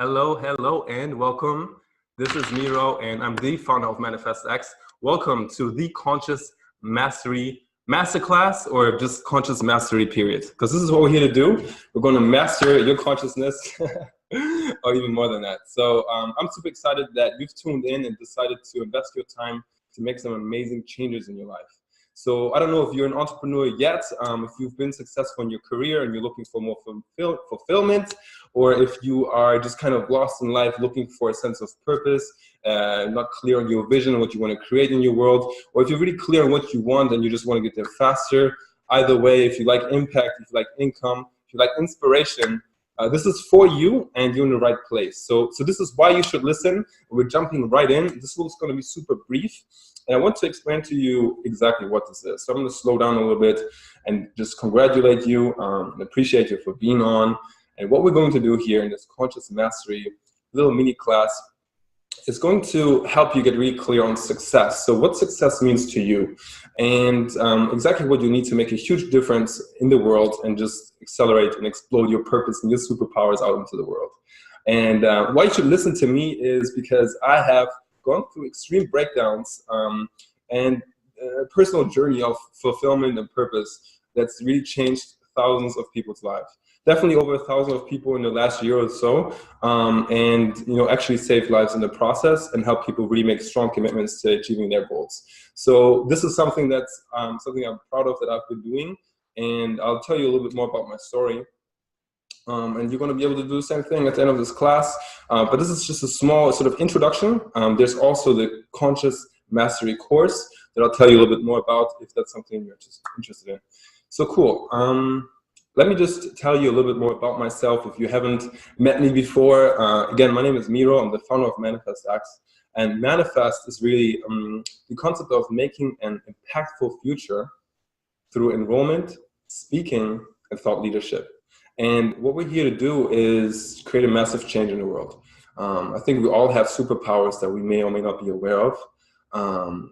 Hello, hello, and welcome. This is Miro, and I'm the founder of ManifestX. Welcome to the Conscious Mastery Masterclass, or just Conscious Mastery period. Because this is what we're here to do. We're going to master your consciousness, or even more than that. So I'm super excited that you've tuned in and decided to invest your time to make some amazing changes in your life. So I don't know if you're an entrepreneur yet, if you've been successful in your career and you're looking for more fulfillment, or if you are just kind of lost in life looking for a sense of purpose, not clear on your vision, what you want to create in your world, or if you're really clear on what you want and you just want to get there faster. Either way, if you like impact, if you like income, if you like inspiration, this is for you and you're in the right place. So this is why you should listen. We're jumping right in. This is going to be super brief. And I want to explain to you exactly what this is. So I'm going to slow down a little bit and just congratulate you and appreciate you for being on. And what we're going to do here in this Conscious Mastery little mini class is going to help you get really clear on success. So what success means to you and exactly what you need to make a huge difference in the world and just accelerate and explode your purpose and your superpowers out into the world. And why you should listen to me is because I have gone through extreme breakdowns and a personal journey of fulfillment and purpose that's really changed thousands of people's lives. Definitely over 1,000 of people in the last year or so, and actually saved lives in the process and help people really make strong commitments to achieving their goals. So this is something that's something I'm proud of that I've been doing, and I'll tell you a little bit more about my story. And you're going to be able to do the same thing at the end of this class. But this is just a small sort of introduction. There's also the Conscious Mastery course that I'll tell you a little bit more about if that's something you're just interested in. So cool. Let me just tell you a little bit more about myself if you haven't met me before. Again, my name is Miro. I'm the founder of ManifestX. And Manifest is really the concept of making an impactful future through enrollment, speaking, and thought leadership. And what we're here to do is create a massive change in the world. I think we all have superpowers that we may or may not be aware of.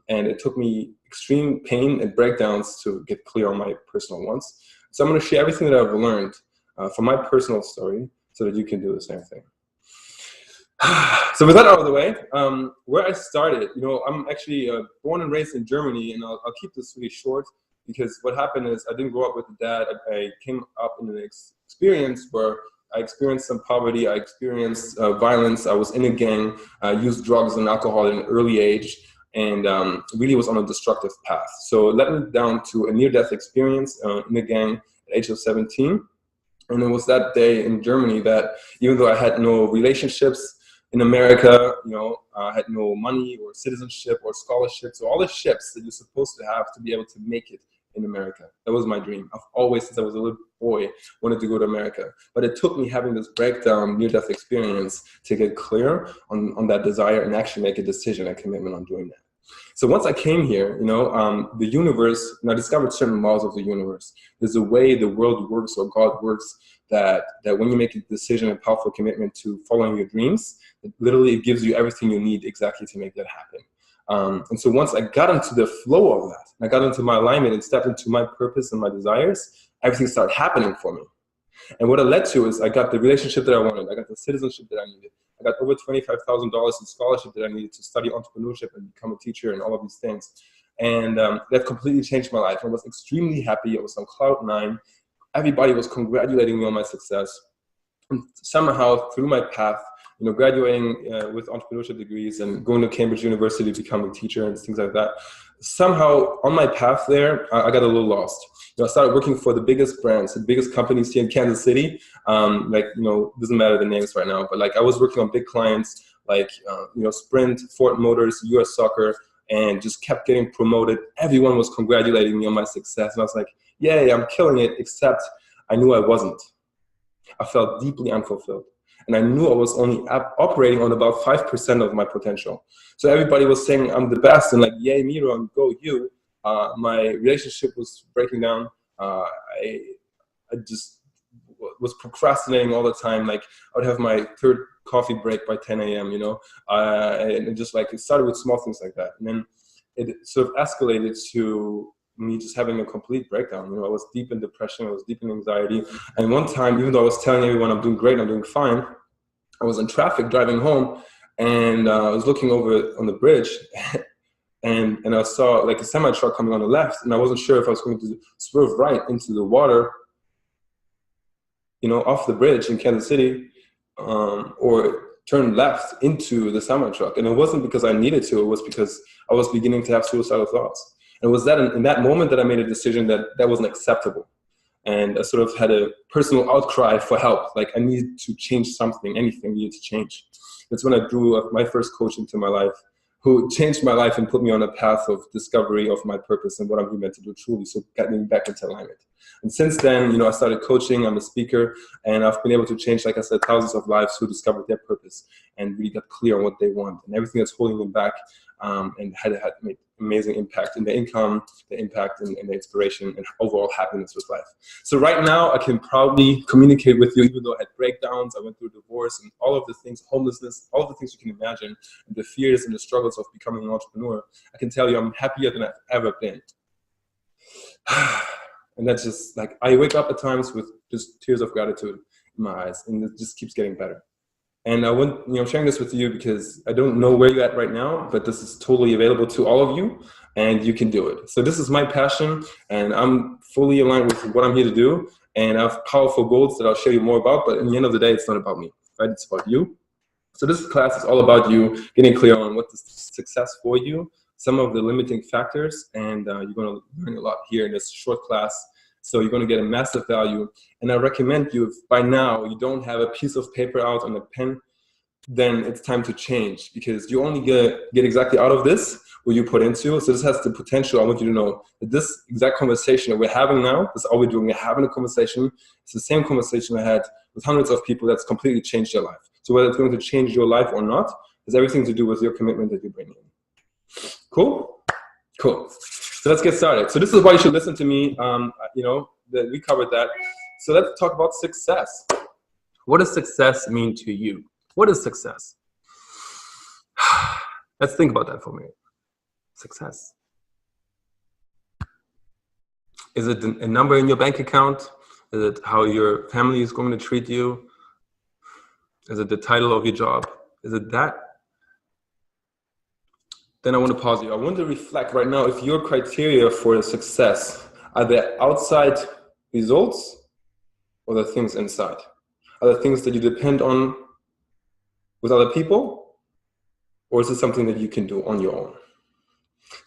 And it took me extreme pain and breakdowns to get clear on my personal ones. So I'm going to share everything that I've learned from my personal story so that you can do the same thing. So with that out of the way, where I started, I'm actually born and raised in Germany, and I'll keep this really short. Because what happened is I didn't grow up with a dad. I came up in an experience where I experienced some poverty. I experienced violence. I was in a gang. I used drugs and alcohol at an early age and really was on a destructive path. So it led me down to a near-death experience in a gang at the age of 17. And it was that day in Germany that even though I had no relationships in America, I had no money or citizenship or scholarships or all the ships that you're supposed to have to be able to make it in America. That was my dream. I've always, since I was a little boy, wanted to go to America. But it took me having this breakdown, near-death experience to get clear on that desire and actually make a decision and commitment on doing that. So once I came here, the universe, and I discovered certain laws of the universe. There's a way the world works or God works that when you make a decision, a powerful commitment to following your dreams, it gives you everything you need exactly to make that happen. And so once I got into the flow of that, and I got into my alignment and stepped into my purpose and my desires, everything started happening for me. And what it led to is I got the relationship that I wanted. I got the citizenship that I needed. I got over $25,000 in scholarship that I needed to study entrepreneurship and become a teacher and all of these things. And that completely changed my life. I was extremely happy. I was on cloud 9. Everybody was congratulating me on my success. And somehow through my path, graduating with entrepreneurship degrees and going to Cambridge University to become a teacher and things like that. Somehow on my path there, I got a little lost. I started working for the biggest brands, the biggest companies here in Kansas City. Doesn't matter the names right now, but I was working on big clients like, Sprint, Ford Motors, US Soccer, and just kept getting promoted. Everyone was congratulating me on my success. And I was like, yay, I'm killing it, except I knew I wasn't. I felt deeply unfulfilled. And I knew I was only operating on about 5% of my potential. So everybody was saying I'm the best and yay, Miro, and go you. My relationship was breaking down. I just was procrastinating all the time. I would have my third coffee break by 10 a.m., and just it started with small things like that. And then it sort of escalated to me just having a complete breakdown. I was deep in depression. I was deep in anxiety. And one time, even though I was telling everyone I'm doing great, I'm doing fine, I was in traffic driving home, and I was looking over on the bridge, and I saw like a semi truck coming on the left, and I wasn't sure if I was going to swerve right into the water, off the bridge in Kansas City, or turn left into the semi truck. And it wasn't because I needed to, it was because I was beginning to have suicidal thoughts. And it was that in that moment that I made a decision that wasn't acceptable. And I sort of had a personal outcry for help. Like, I needed to change something, anything needed to change. That's when I drew my first coach into my life, who changed my life and put me on a path of discovery of my purpose and what I'm meant to do truly. So got me back into alignment. And since then, I started coaching, I'm a speaker, and I've been able to change, like I said, thousands of lives who discovered their purpose and really got clear on what they want, and everything that's holding them back, and had made amazing impact in their income, the impact and the inspiration and overall happiness with life. So right now I can proudly communicate with you, even though I had breakdowns, I went through divorce and all of the things, homelessness, all of the things you can imagine, and the fears and the struggles of becoming an entrepreneur. I can tell you I'm happier than I've ever been. And that's just like, I wake up at times with just tears of gratitude in my eyes, and it just keeps getting better. And I'm sharing this with you because I don't know where you're at right now, but this is totally available to all of you, and you can do it. So this is my passion, and I'm fully aligned with what I'm here to do. And I have powerful goals that I'll share you more about, but in the end of the day, it's not about me, right? It's about you. So this class is all about you getting clear on what is success for you, some of the limiting factors, and you're going to learn a lot here in this short class. So you're going to get a massive value. And I recommend you, if by now you don't have a piece of paper out and a pen, then it's time to change, because you only get exactly out of this what you put into. So this has the potential. I want you to know that this exact conversation that we're having now, that's all we're doing. We're having a conversation. It's the same conversation I had with hundreds of people that's completely changed their life. So whether it's going to change your life or not, has everything to do with your commitment that you bring in. Cool? Cool. So let's get started. So this is why you should listen to me. We covered that. So let's talk about success. What does success mean to you? What is success? Let's think about that for a minute. Success. Is it a number in your bank account? Is it how your family is going to treat you? Is it the title of your job? Is it that? Then I want to pause you. I want to reflect right now if your criteria for success are the outside results or the things inside. Are the things that you depend on with other people, or is it something that you can do on your own?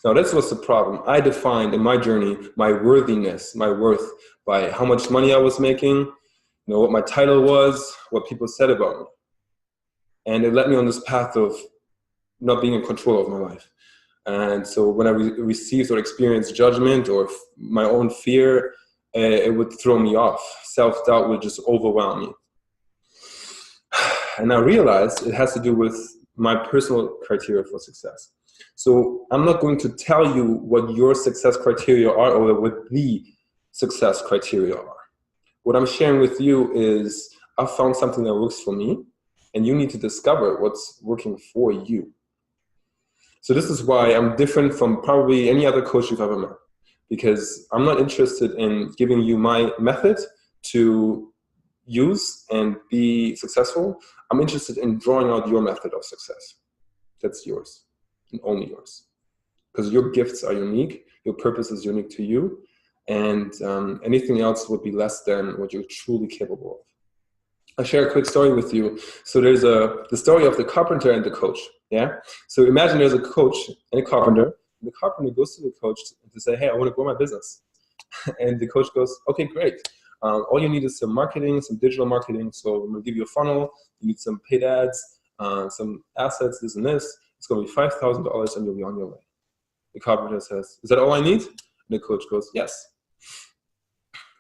Now that's what's the problem. I defined in my journey my worthiness, my worth, by how much money I was making, what my title was, what people said about me. And it led me on this path of not being in control of my life. And so when I received or experienced judgment or my own fear, it would throw me off. Self-doubt would just overwhelm me. And I realized it has to do with my personal criteria for success. So I'm not going to tell you what your success criteria are or what the success criteria are. What I'm sharing with you is I found something that works for me, and you need to discover what's working for you. So this is why I'm different from probably any other coach you've ever met, because I'm not interested in giving you my method to use and be successful. I'm interested in drawing out your method of success. That's yours and only yours, because your gifts are unique, your purpose is unique to you, and anything else would be less than what you're truly capable of. I'll share a quick story with you. So there's the story of the carpenter and the coach. Yeah. So imagine there's a coach and a carpenter. And the carpenter goes to the coach to say, "Hey, I want to grow my business." And the coach goes, "Okay, great. All you need is some marketing, some digital marketing. So I'm going to give you a funnel. You need some paid ads, some assets, this and this. It's going to be $5,000 and you'll be on your way." The carpenter says, "Is that all I need?" And the coach goes, "Yes."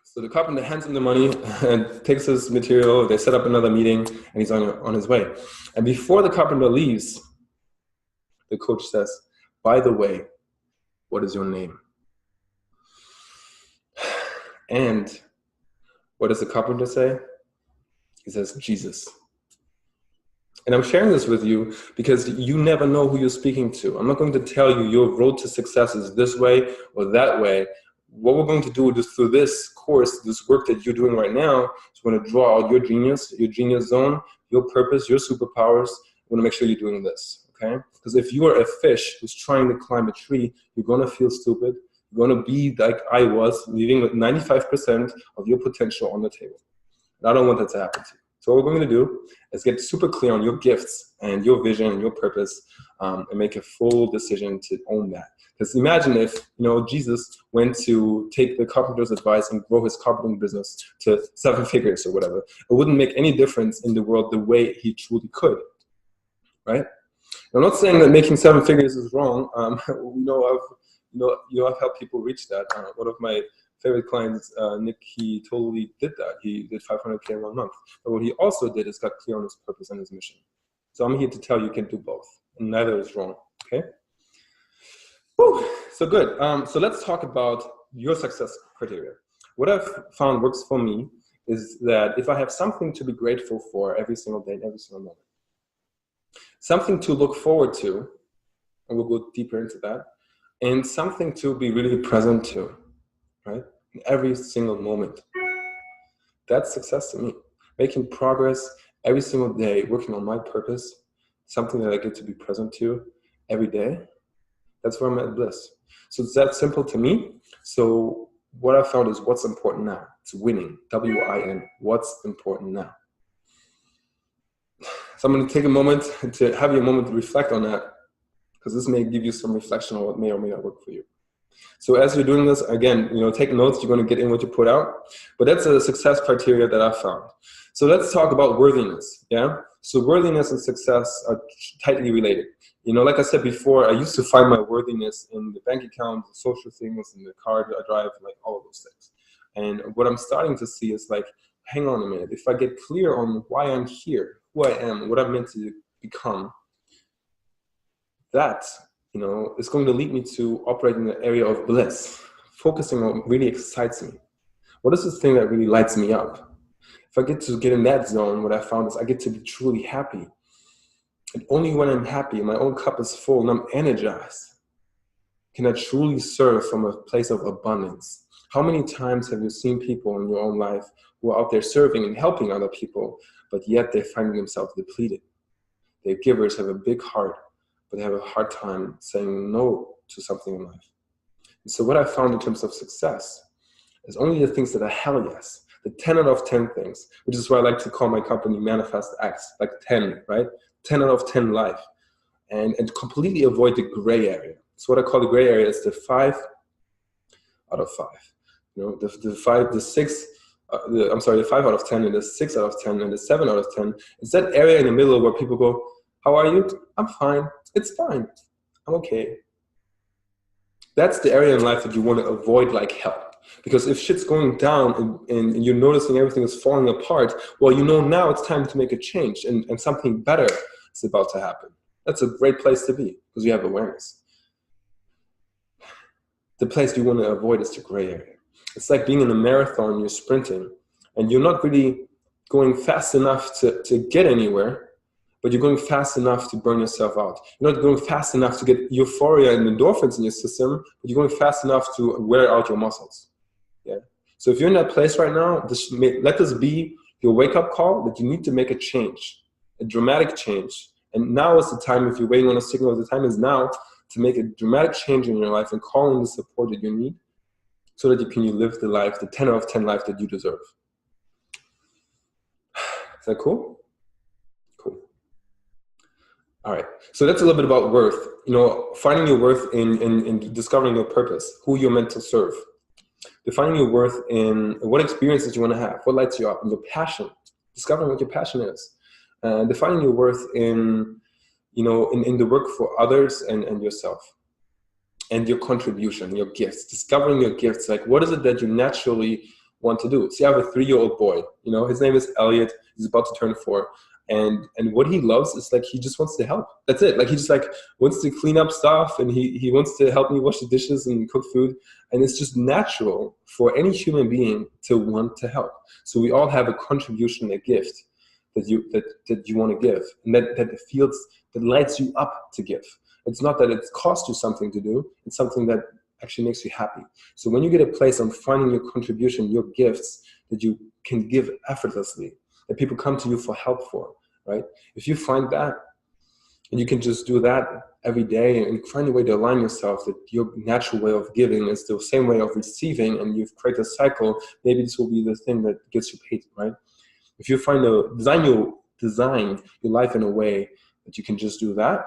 So the carpenter hands him the money and takes his material. They set up another meeting, and he's on his way. And before the carpenter leaves, the coach says, "By the way, what is your name?" And what does the carpenter say? He says, "Jesus." And I'm sharing this with you because you never know who you're speaking to. I'm not going to tell you your road to success is this way or that way. What we're going to do is through this course, this work that you're doing right now, is we're going to draw out your genius zone, your purpose, your superpowers, you want to make sure you're doing this, okay? Because if you are a fish who's trying to climb a tree, you're going to feel stupid. You're going to be like I was, leaving with 95% of your potential on the table. And I don't want that to happen to you. So what we're going to do is get super clear on your gifts and your vision and your purpose, and make a full decision to own that. Because imagine if, you know, Jesus went to take the carpenter's advice and grow his carpentering business to 7 figures or whatever. It wouldn't make any difference in the world the way he truly could, right? I'm not saying that making 7 figures is wrong. I've helped people reach that. One of my favorite clients, Nick, he totally did that. He did 500K in 1 month. But what he also did is got clear on his purpose and his mission. So I'm here to tell you can do both, and neither is wrong, okay? Whew, so good. So let's talk about your success criteria. What I've found works for me is that if I have something to be grateful for every single day and every single moment, something to look forward to, and we'll go deeper into that, and something to be really present to, right? In every single moment. That's success to me. Making progress every single day, working on my purpose, something that I get to be present to every day, that's where I'm at bliss. So it's that simple to me. So what I found is what's important now. It's winning, W-I-N, what's important now. So I'm going to take a moment to have you a moment to reflect on that, because this may give you some reflection on what may or may not work for you. So as you're doing this, again, take notes. You're going to get in what you put out. But that's a success criteria that I found. So let's talk about worthiness. Yeah. So worthiness and success are tightly related. Like I said before, I used to find my worthiness in the bank account, the social things, in the car that I drive, like all of those things. And what I'm starting to see is like, hang on a minute. If I get clear on why I'm here, who I am, what I'm meant to become, that is going to lead me to operate in the area of bliss, focusing on what really excites me. What is this thing that really lights me up? If I get in that zone, what I found is I get to be truly happy. And only when I'm happy, my own cup is full and I'm energized, can I truly serve from a place of abundance. How many times have you seen people in your own life who are out there serving and helping other people, but yet they're finding themselves depleted? They're givers, have a big heart, but they have a hard time saying no to something in life. And so what I found in terms of success is only the things that are hell yes, the 10 out of 10 things, which is why I like to call my company Manifest X, like 10, right? 10 out of 10 life, and completely avoid the gray area. So what I call the gray area is the 5 out of 5. The 5 out of 10 and the 6 out of 10 and the 7 out of 10. It's that area in the middle where people go, how are you? I'm fine. It's fine. I'm okay. That's the area in life that you want to avoid like hell. Because if shit's going down and you're noticing everything is falling apart, well, now it's time to make a change and something better is about to happen. That's a great place to be because you have awareness. The place you want to avoid is the gray area. It's like being in a marathon, you're sprinting, and you're not really going fast enough to get anywhere, but you're going fast enough to burn yourself out. You're not going fast enough to get euphoria and endorphins in your system, but you're going fast enough to wear out your muscles. Yeah. So if you're in that place right now, let this be your wake-up call that you need to make a change, a dramatic change. And now is the time, if you're waiting on a signal, the time is now to make a dramatic change in your life and call in the support that you need so that you can live the life, the 10 out of 10 life that you deserve. Is that cool? Cool. All right. So that's a little bit about worth. Finding your worth in discovering your purpose, who you're meant to serve. Defining your worth in what experiences you want to have, what lights you up, and your passion. Discovering what your passion is. Defining your worth in the work for others and yourself. And your contribution, your gifts. Discovering your gifts. Like, what is it that you naturally want to do? See, I have a 3-year-old boy. His name is Elliot. He's about to turn 4. And what he loves is like, he just wants to help. That's it. Like, he just like wants to clean up stuff, and he wants to help me wash the dishes and cook food. And it's just natural for any human being to want to help. So we all have a contribution, a gift that you want to give, and that lights you up to give. It's not that it costs you something to do. It's something that actually makes you happy. So when you get a place on finding your contribution, your gifts that you can give effortlessly, that people come to you for help for, right? If you find that, and you can just do that every day and find a way to align yourself that your natural way of giving is the same way of receiving, and you've created a cycle, maybe this will be the thing that gets you paid, right? If you find design your life in a way that you can just do that,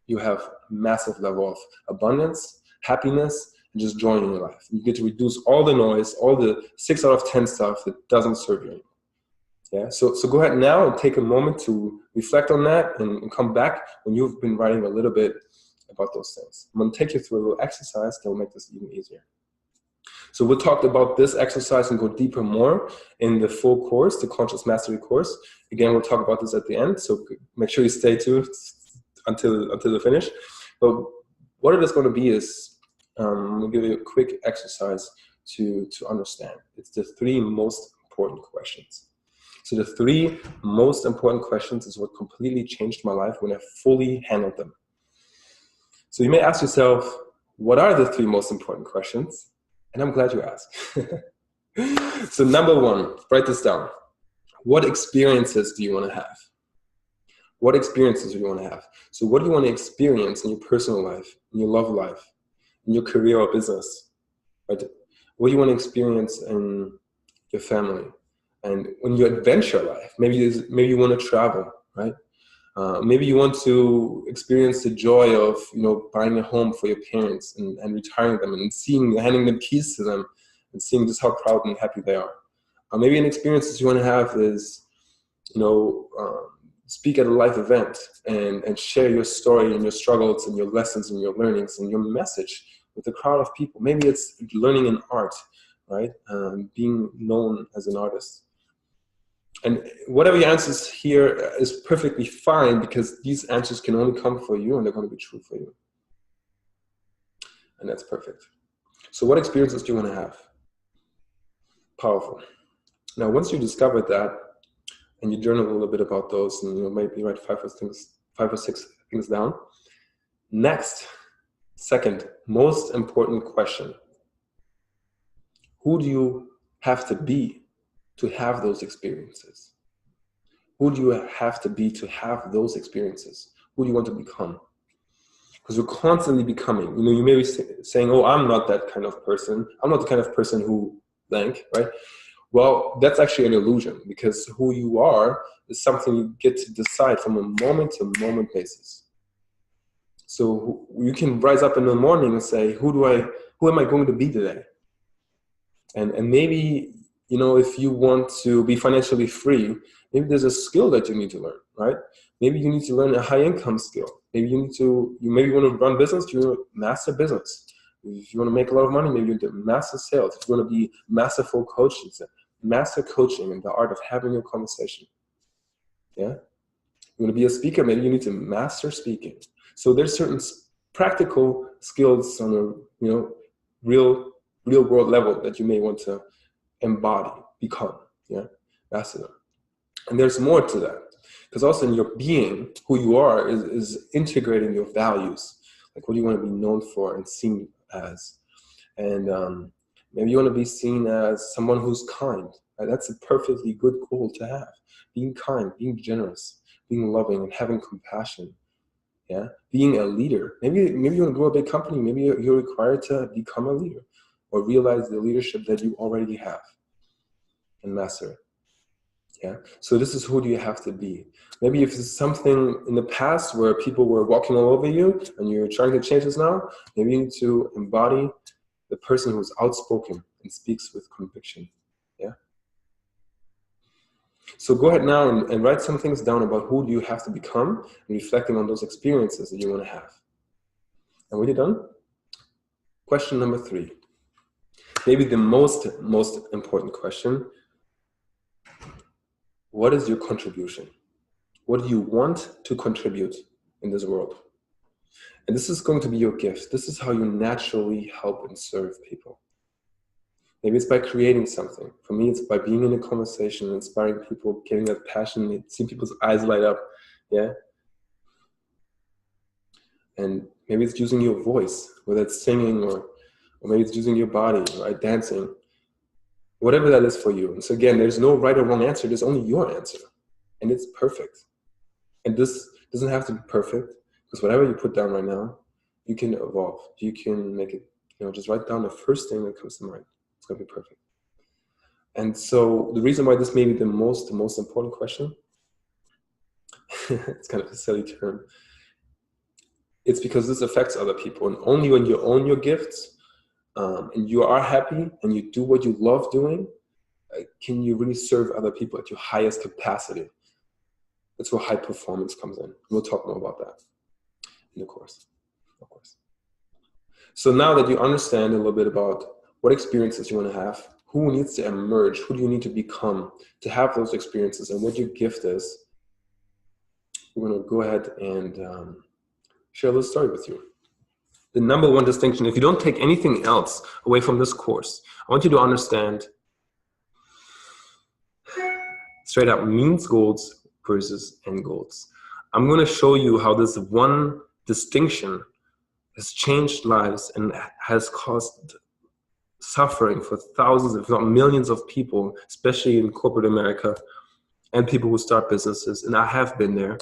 you have a massive level of abundance, happiness, and just joy in your life. You get to reduce all the noise, all the 6 out of 10 stuff that doesn't serve you anymore. Yeah, so go ahead now and take a moment to reflect on that and come back when you've been writing a little bit about those things. I'm going to take you through a little exercise that will make this even easier. So we'll talk about this exercise and go deeper more in the full course, the Conscious Mastery course. Again, we'll talk about this at the end, so make sure you stay tuned until the finish. But what it is going to be is, I'm going to give you a quick exercise to understand. It's the 3 most important questions. So the 3 most important questions is what completely changed my life when I fully handled them. So you may ask yourself, what are the 3 most important questions? And I'm glad you asked. So number 1, write this down. What experiences do you want to have? What experiences do you want to have? So what do you want to experience in your personal life, in your love life, in your career or business? Right? What do you want to experience in your family? And in your adventure life, maybe you want to travel, right? Maybe you want to experience the joy of, buying a home for your parents and retiring them and handing them keys to them and seeing just how proud and happy they are. Maybe an experience that you want to have is, speak at a live event and share your story and your struggles and your lessons and your learnings and your message with a crowd of people. Maybe it's learning an art, right? Being known as an artist. And whatever your answers here is perfectly fine, because these answers can only come for you and they're going to be true for you. And that's perfect. So what experiences do you want to have? Powerful. Now, once you discovered that and you journal a little bit about those and maybe write 5 or 6 things down. Next, second most important question. Who do you have to be to have those experiences? Who do you have to be to have those experiences? Who do you want to become? Because we're constantly becoming. You may be saying, oh, I'm not that kind of person. I'm not the kind of person who blank, right? Well, that's actually an illusion, because who you are is something you get to decide from a moment-to-moment basis. So you can rise up in the morning and say, who am I going to be today? And maybe, if you want to be financially free, maybe there's a skill that you need to learn, right? Maybe you need to learn a high income skill. Maybe you want to run business, you want to master business. If you want to make a lot of money, maybe you need to master sales. If you want to be masterful coach, it's master coaching and the art of having a conversation. Yeah? You want to be a speaker, maybe you need to master speaking. So there's certain practical skills on a real world level that you may want to embody, become, master them. And there's more to that, because also in your being, who you are is integrating your values. Like, what do you want to be known for and seen as? And maybe you want to be seen as someone who's kind. Right? That's a perfectly good goal to have. Being kind, being generous, being loving, and having compassion. Yeah, being a leader. Maybe you want to grow a big company. Maybe you're required to become a leader or realize the leadership that you already have and master it. Yeah. So this is who do you have to be. Maybe if it's something in the past where people were walking all over you and you're trying to change this now, maybe you need to embody the person who's outspoken and speaks with conviction. Yeah. So go ahead now and write some things down about who do you have to become, and reflecting on those experiences that you want to have. And when you're done, question number 3. Maybe the most important question. What is your contribution? What do you want to contribute in this world? And this is going to be your gift. This is how you naturally help and serve people. Maybe it's by creating something. For me, it's by being in a conversation, inspiring people, getting that passion, seeing people's eyes light up. Yeah. And maybe it's using your voice, whether it's singing or maybe it's using your body, right? Dancing. Whatever that is for you. And so again, there's no right or wrong answer. There's only your answer. And it's perfect. And this doesn't have to be perfect, because whatever you put down right now, you can evolve. You can make it, just write down the first thing that comes to mind. It's gonna be perfect. And so the reason why this may be the most important question, it's kind of a silly term, it's because this affects other people. And only when you own your gifts and you are happy and you do what you love doing, can you really serve other people at your highest capacity. That's where high performance comes in. We'll talk more about that in the course, of course. So now that you understand a little bit about what experiences you want to have, who needs to emerge, who do you need to become to have those experiences, and what your gift is, we're going to go ahead and share a little story with you. The number one distinction, if you don't take anything else away from this course, I want you to understand straight up means goals versus end goals. I'm going to show you how this one distinction has changed lives and has caused suffering for thousands, if not millions of people, especially in corporate America, and people who start businesses. And I have been there.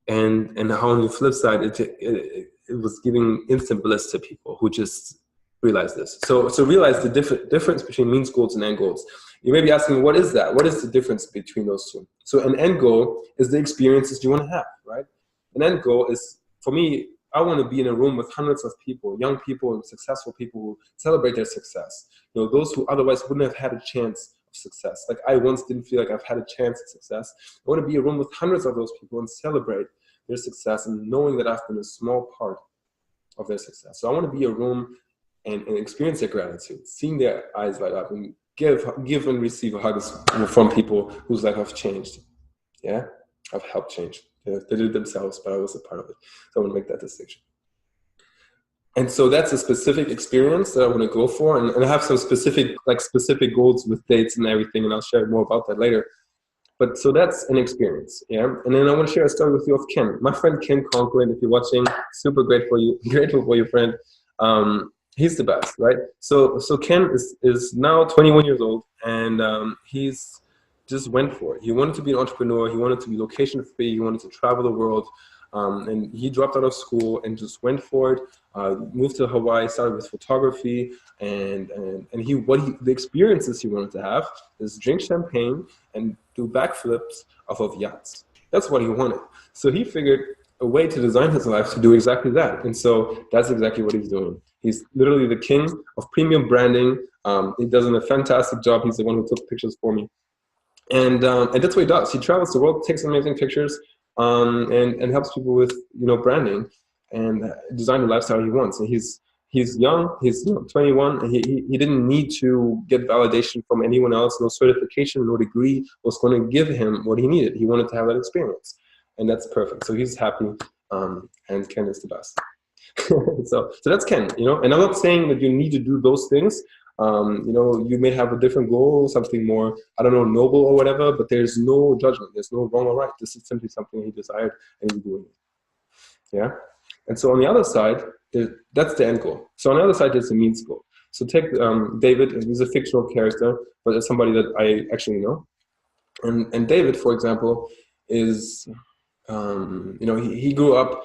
And how on the flip side, it was giving instant bliss to people who just realized this. So realize the difference between means goals and end goals. You may be asking, what is that? What is the difference between those two? So an end goal is the experiences you want to have, right? An end goal is, for me, I want to be in a room with hundreds of people, young people and successful people who celebrate their success. Those who otherwise wouldn't have had a chance of success. Like I once didn't feel like I've had a chance at success. I want to be in a room with hundreds of those people and celebrate their success and knowing that I've been a small part of their success. So I want to be in a room and experience their gratitude, seeing their eyes light up and give and receive hugs from people whose life I've changed. Yeah, I've helped change. They did it themselves, but I was a part of it. So I want to make that distinction. And so that's a specific experience that I want to go for. And I have some specific goals with dates and everything, and I'll share more about that later. But so that's an experience, yeah? And then I want to share a story with you of Ken. My friend Ken Conklin, if you're watching, super grateful for your friend. He's the best, right? So Ken is now 21 years old, and he's just went for it. He wanted to be an entrepreneur. He wanted to be location free. He wanted to travel the world. And he dropped out of school and just went for it. Moved to Hawaii, started with photography, and the experiences he wanted to have is drink champagne and do backflips off of yachts. That's what he wanted. So he figured a way to design his life to do exactly that. And so that's exactly what he's doing. He's literally the king of premium branding. He does a fantastic job. He's the one who took pictures for me. And that's what he does. He travels the world, takes amazing pictures, and helps people with branding and design the lifestyle he wants. And he's young. He's 21. And he didn't need to get validation from anyone else. No certification, no degree was going to give him what he needed. He wanted to have that experience, and that's perfect. So he's happy, and Ken is the best. so that's Ken. And I'm not saying that you need to do those things. You may have a different goal, something more, I don't know, noble or whatever, but there's no judgment. There's no wrong or right. This is simply something he desired and he's doing it. Yeah. And so on the other side, that's the end goal. So on the other side, there's the means goal. So take David, he's a fictional character, but it's somebody that I actually know. And David, for example, is, he grew up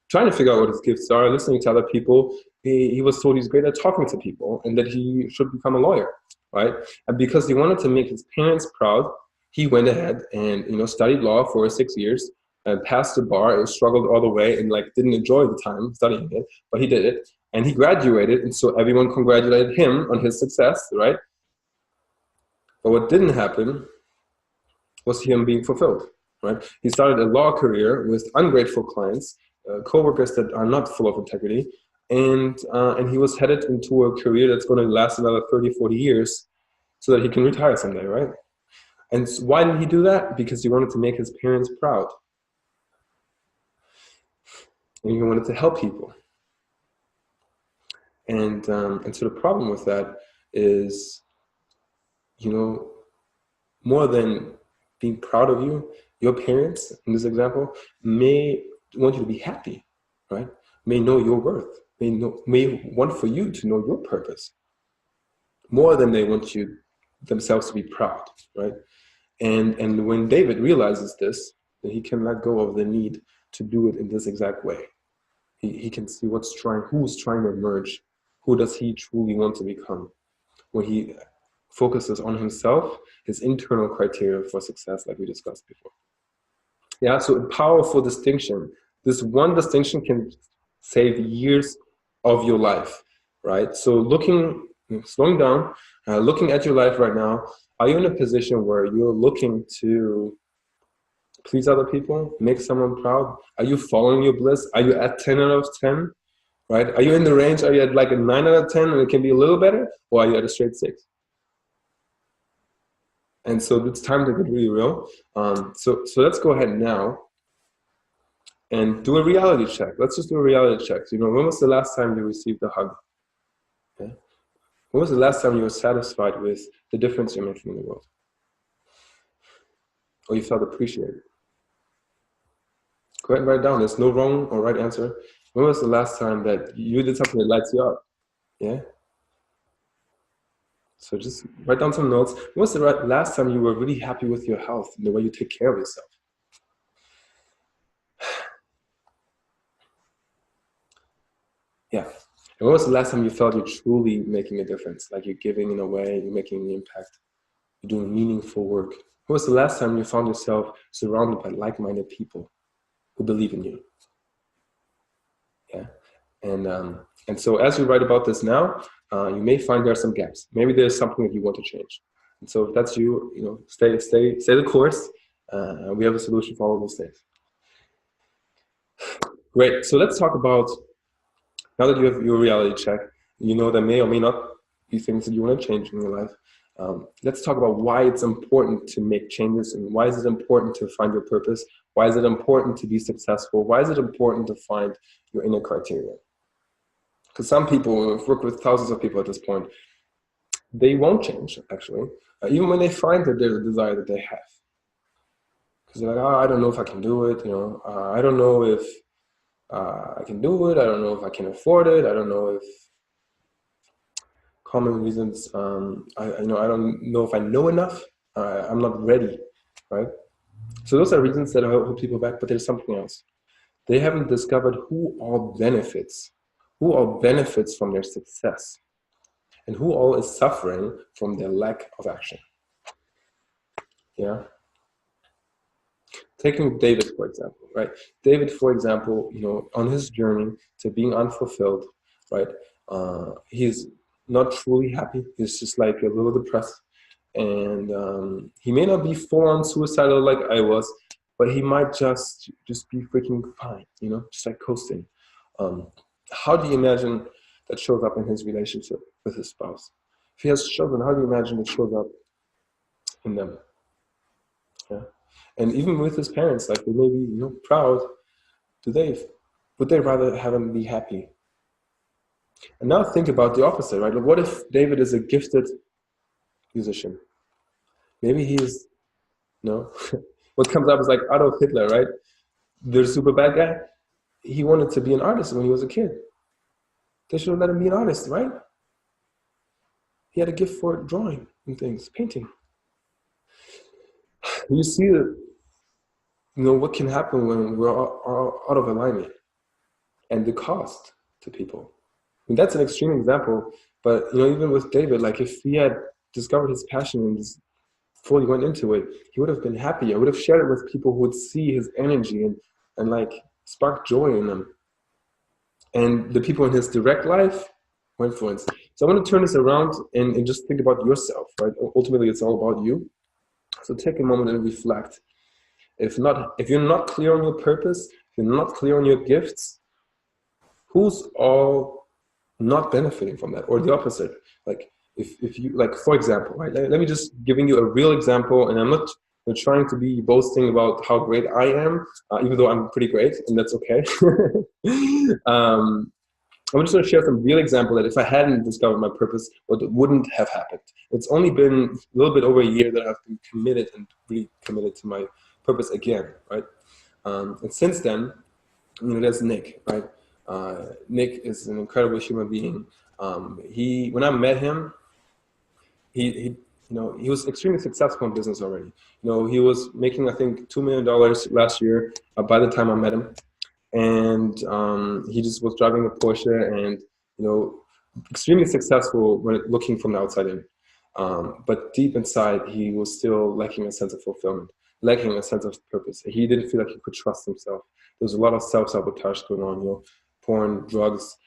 trying to figure out what his gifts are, listening to other people. He was told he's great at talking to people and that he should become a lawyer, right? And because he wanted to make his parents proud, he went ahead and studied law for 6 years and passed the bar and struggled all the way and didn't enjoy the time studying it, but he did it and he graduated, and so everyone congratulated him on his success, right? But what didn't happen was him being fulfilled, right? He started a law career with ungrateful clients, co-workers that are not full of integrity, and he was headed into a career that's going to last another 30, 40 years so that he can retire someday, right? And so why did he do that? Because he wanted to make his parents proud. And he wanted to help people. And so the problem with that is, more than being proud of you, your parents, in this example, may want you to be happy, right? May know your worth. May want for you to know your purpose more than they want you themselves to be proud, right? And when David realizes this, then he can let go of the need to do it in this exact way. He can see who's trying to emerge, who does he truly want to become. When he focuses on himself, his internal criteria for success, like we discussed before. Yeah, so a powerful distinction. This one distinction can save years of your life, right? So slowing down, looking at your life right now, are you in a position where you're looking to please other people, make someone proud? Are you following your bliss? Are you at 10 out of 10, right? Are you in the range? Are you at like a 9 out of 10 and it can be a little better? Or are you at a straight 6? And so it's time to get really real. So let's go ahead now and do a reality check. Let's just do a reality check. So, when was the last time you received a hug? Okay. When was the last time you were satisfied with the difference you're making in the world? Or you felt appreciated? Go ahead and write it down. There's no wrong or right answer. When was the last time that you did something that lights you up? Yeah? So just write down some notes. When was the last time you were really happy with your health and the way you take care of yourself? Yeah. And when was the last time you felt you're truly making a difference? Like you're giving in a way, you're making an impact, you're doing meaningful work. When was the last time you found yourself surrounded by like-minded people who believe in you? Yeah. And so as you write about this now, you may find there are some gaps. Maybe there's something that you want to change. And so if that's you, stay the course. We have a solution for all of those things. Great. So let's talk about, now that you have your reality check, there may or may not be things that you want to change in your life. Let's talk about why it's important to make changes, and why is it important to find your purpose? Why is it important to be successful? Why is it important to find your inner criteria? Because some people, I've worked with thousands of people at this point, they won't change, actually, even when they find that there's a desire that they have. Because they're like, I don't know if I can do it, I don't know if I can do it, I don't know if I can afford it, I don't know if, common reasons, I don't know if I know enough, I'm not ready, right? So those are reasons that hold people back, but there's something else. They haven't discovered who all benefits from their success, and who all is suffering from their lack of action. Yeah. Taking David, for example, right? David, for example, on his journey to being unfulfilled, right? He's not truly happy. He's just like a little depressed. And he may not be full on suicidal like I was, but he might just be freaking fine, just like coasting. How do you imagine that shows up in his relationship with his spouse? If he has children, how do you imagine it shows up in them? Yeah. And even with his parents, like they may be, proud. Would they rather have him be happy? And now think about the opposite, right? What if David is a gifted musician? Maybe he's, what comes up is like Adolf Hitler, right? The super bad guy. He wanted to be an artist when he was a kid. They should have let him be an artist, right? He had a gift for drawing and things, painting. You see that, what can happen when we're out of alignment, and the cost to people. I mean, that's an extreme example, but even with David, like if he had discovered his passion and just fully went into it, he would have been happy. I would have shared it with people who would see his energy and like spark joy in them. And the people in his direct life were influenced. So I want to turn this around and just think about yourself, right? Ultimately, it's all about you. So take a moment and reflect. If you're not clear on your purpose, if you're not clear on your gifts, who's all not benefiting from that? Or the opposite? Like if you, like, for example, right? Let me just giving you a real example, and I'm not trying to be boasting about how great I am, even though I'm pretty great, and that's okay. I'm just going to share some real example that if I hadn't discovered my purpose, what wouldn't have happened. It's only been a little bit over a year that I've been committed and really committed to my purpose again, right? And since then, there's Nick, right? Nick is an incredible human being. When I met him, he You know, he was extremely successful in business already. You know, he was making, I think, $2 million last year by the time I met him. And he just was driving a Porsche and, you know, extremely successful when looking from the outside in. But deep inside, he was still lacking a sense of fulfillment, lacking a sense of purpose. He didn't feel like he could trust himself. There was a lot of self-sabotage going on, you know, porn, drugs,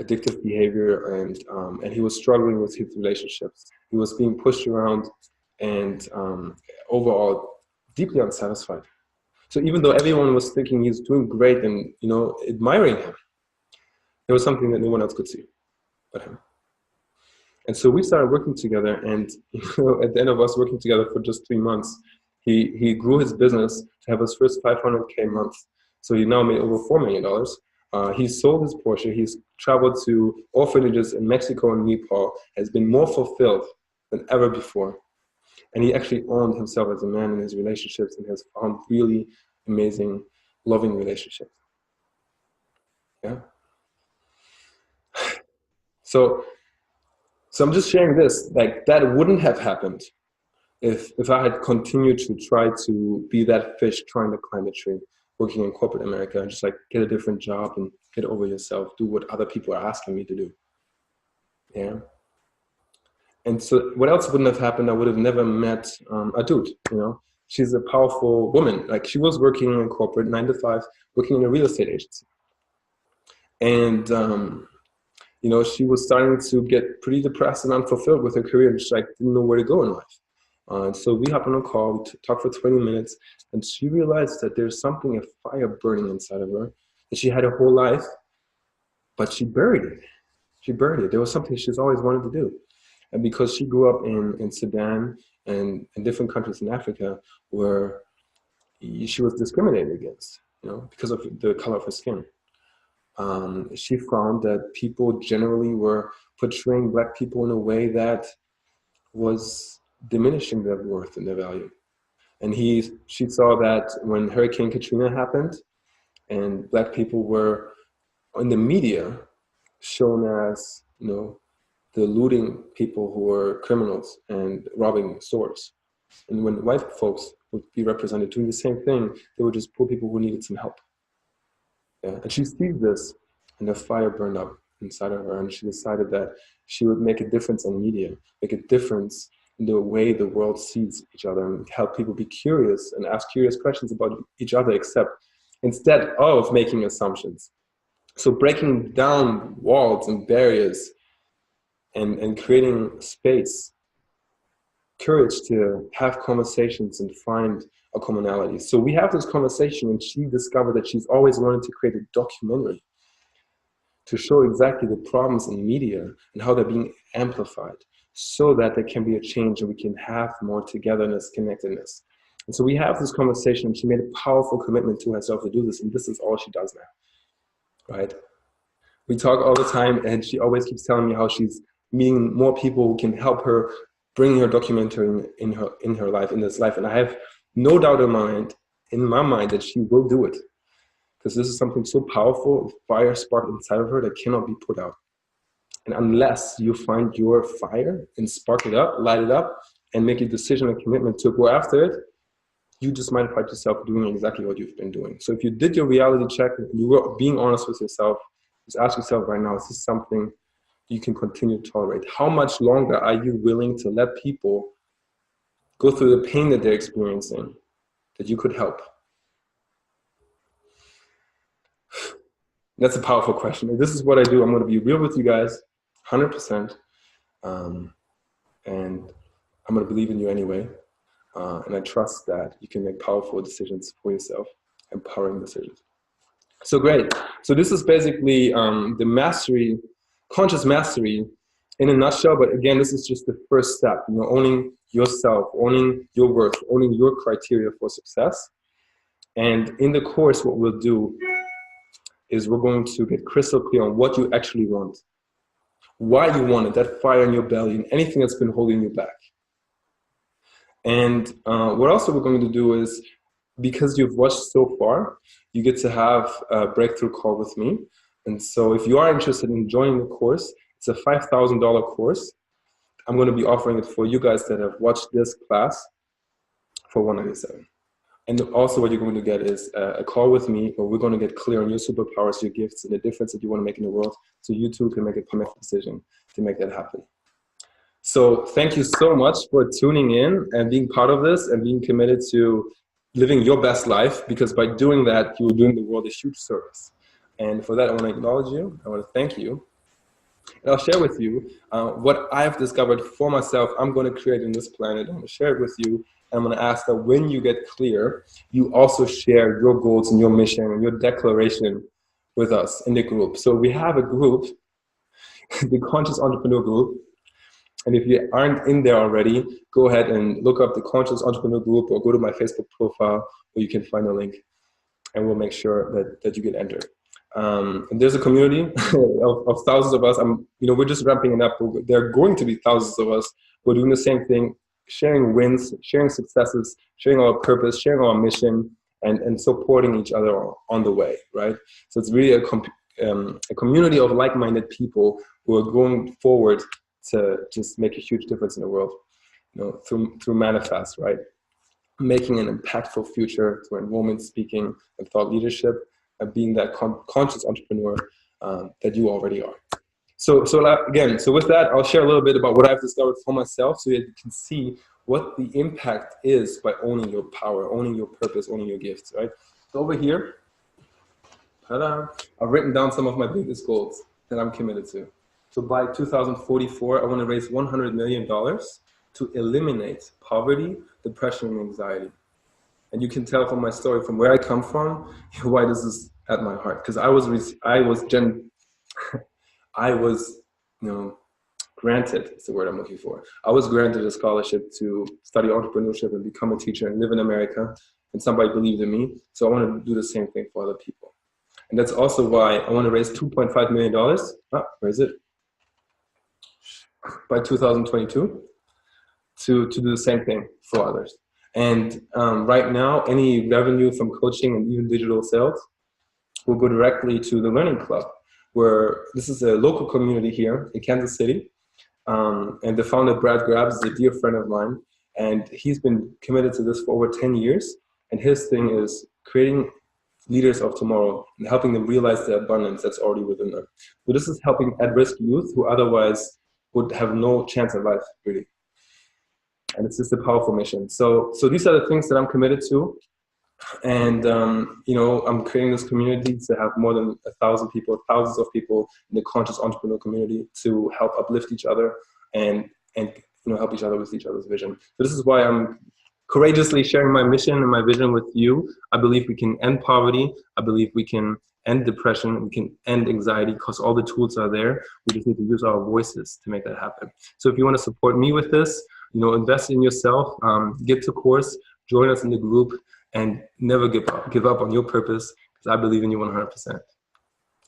addictive behavior, and he was struggling with his relationships. He was being pushed around and overall deeply unsatisfied. So even though everyone was thinking he's doing great and, you know, admiring him, there was something that no one else could see but him. And so we started working together, and, you know, at the end of us working together for just 3 months, he grew his business to have his first 500K month. So he now made over $4 million. He sold his Porsche. He's traveled to orphanages in Mexico and Nepal, has been more fulfilled than ever before. And he actually owned himself as a man in his relationships and has found really amazing, loving relationships. Yeah. So I'm just sharing this, like that wouldn't have happened if I had continued to try to be that fish trying to climb a tree, working in corporate America, and just like get a different job and get over yourself, do what other people are asking me to do. Yeah. And so what else wouldn't have happened? I would have never met a dude, you know. She's a powerful woman. Like, she was working in corporate 9 to 5, working in a real estate agency. And, you know, she was starting to get pretty depressed and unfulfilled with her career, and she like didn't know where to go in life. And so we hopped on a call, we talked for 20 minutes, and she realized that there's something, a fire burning inside of her, that she had her whole life, but she buried it. She buried it. There was something she's always wanted to do. And because she grew up in Sudan and in different countries in Africa where she was discriminated against, you know, because of the color of her skin. She found that people generally were portraying Black people in a way that was diminishing their worth and their value. And she saw that when Hurricane Katrina happened and Black people were in the media shown as, you know, the looting people who were criminals and robbing stores. And when white folks would be represented doing the same thing, they would just pull people who needed some help. Yeah. And she sees this, and the fire burned up inside of her, and she decided that she would make a difference in media, make a difference in the way the world sees each other, and help people be curious and ask curious questions about each other, instead of making assumptions. So breaking down walls and barriers and creating space, courage to have conversations and find a commonality. So we have this conversation, and she discovered that she's always wanted to create a documentary to show exactly the problems in media and how they're being amplified, so that there can be a change and we can have more togetherness, connectedness. And so we have this conversation, and she made a powerful commitment to herself to do this, and this is all she does now, right? We talk all the time, and she always keeps telling me how she's meeting more people who can help her bring her documentary in her life, in this life. And I have no doubt in my mind that she will do it, because this is something so powerful, a fire spark inside of her that cannot be put out. And unless you find your fire and spark it up, light it up, and make a decision, a commitment to go after it, you just might find yourself doing exactly what you've been doing. So if you did your reality check and you were being honest with yourself, just ask yourself right now, is this something you can continue to tolerate? How much longer are you willing to let people go through the pain that they're experiencing that you could help? That's a powerful question. This is what I do. I'm going to be real with you guys, 100%. And I'm going to believe in you anyway. And I trust that you can make powerful decisions for yourself, empowering decisions. So great. So this is basically the mastery, conscious mastery in a nutshell. But again, this is just the first step, you know, owning yourself, owning your worth, owning your criteria for success. And in the course, what we'll do is we're going to get crystal clear on what you actually want, why you want it, that fire in your belly, and anything that's been holding you back. And what also we're going to do is, because you've watched so far, you get to have a breakthrough call with me. And so if you are interested in joining the course, it's a $5,000 course. I'm going to be offering it for you guys that have watched this class for $197. And also what you're going to get is a call with me, where we're going to get clear on your superpowers, your gifts, and the difference that you want to make in the world, so you too can make a permanent decision to make that happen. So thank you so much for tuning in and being part of this and being committed to living your best life, because by doing that, you're doing the world a huge service. And for that, I want to acknowledge you. I want to thank you. And I'll share with you what I've discovered for myself I'm going to create in this planet. I'm going to share it with you. I'm going to ask that when you get clear, you also share your goals and your mission and your declaration with us in the group. So we have a group, the Conscious Entrepreneur Group. And if you aren't in there already, go ahead and look up the Conscious Entrepreneur Group or go to my Facebook profile where you can find a link, and we'll make sure that you get entered. And there's a community of thousands of us. We're just ramping it up. But there are going to be thousands of us. We're doing the same thing, sharing wins, sharing successes, sharing our purpose, sharing our mission, and supporting each other on the way, right? So it's really a community of like-minded people who are going forward to just make a huge difference in the world, through manifest, right? Making an impactful future through enrollment, speaking, and thought leadership, and being that conscious entrepreneur that you already are. So with that, I'll share a little bit about what I've discovered for myself, so that you can see what the impact is by owning your power, owning your purpose, owning your gifts, right? So over here, I've written down some of my biggest goals that I'm committed to. So by 2044, I want to raise $100 million to eliminate poverty, depression, and anxiety. And you can tell from my story, from where I come from, why this is at my heart. Because I was granted, it's the word I'm looking for. I was granted a scholarship to study entrepreneurship and become a teacher and live in America. And somebody believed in me. So I want to do the same thing for other people. And that's also why I want to raise $2.5 million. Where is it? By 2022 to do the same thing for others. And right now, any revenue from coaching and even digital sales will go directly to the Learning Club, where this is a local community here in Kansas City. And the founder, Brad Grabs, is a dear friend of mine. And he's been committed to this for over 10 years. And his thing is creating leaders of tomorrow and helping them realize the abundance that's already within them. So this is helping at-risk youth who otherwise would have no chance in life, really. And it's just a powerful mission. So these are the things that I'm committed to. And, I'm creating this community to have more than 1,000 people, thousands of people in the conscious entrepreneur community to help uplift each other and help each other with each other's vision. So this is why I'm courageously sharing my mission and my vision with you. I believe we can end poverty. I believe we can end depression. We can end anxiety, because all the tools are there. We just need to use our voices to make that happen. So if you want to support me with this, invest in yourself, get the course, join us in the group, and never give up on your purpose, because I believe in you 100%.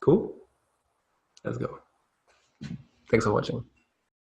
Cool? Let's go. Thanks for watching.